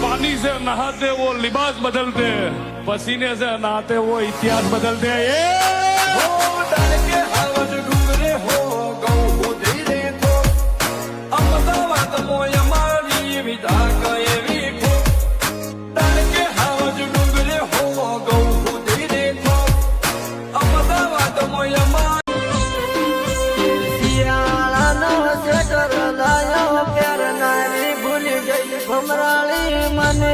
पानी से नहाते वो लिबास बदलते, पसीने से नहाते वो इतिहास बदलते। ये हो डर के हवज डूंगरे हो गौ हो धीरे थो अमदावाद मोया मारी विधा गए वीठो डर के हवज डूंगरे हो गौ हो धीरे थो अमदावाद मोया मारी શિયાળાનો સ્વેટર લાયો પહેરનારી ભૂલી ગઈ ભમરાળી મને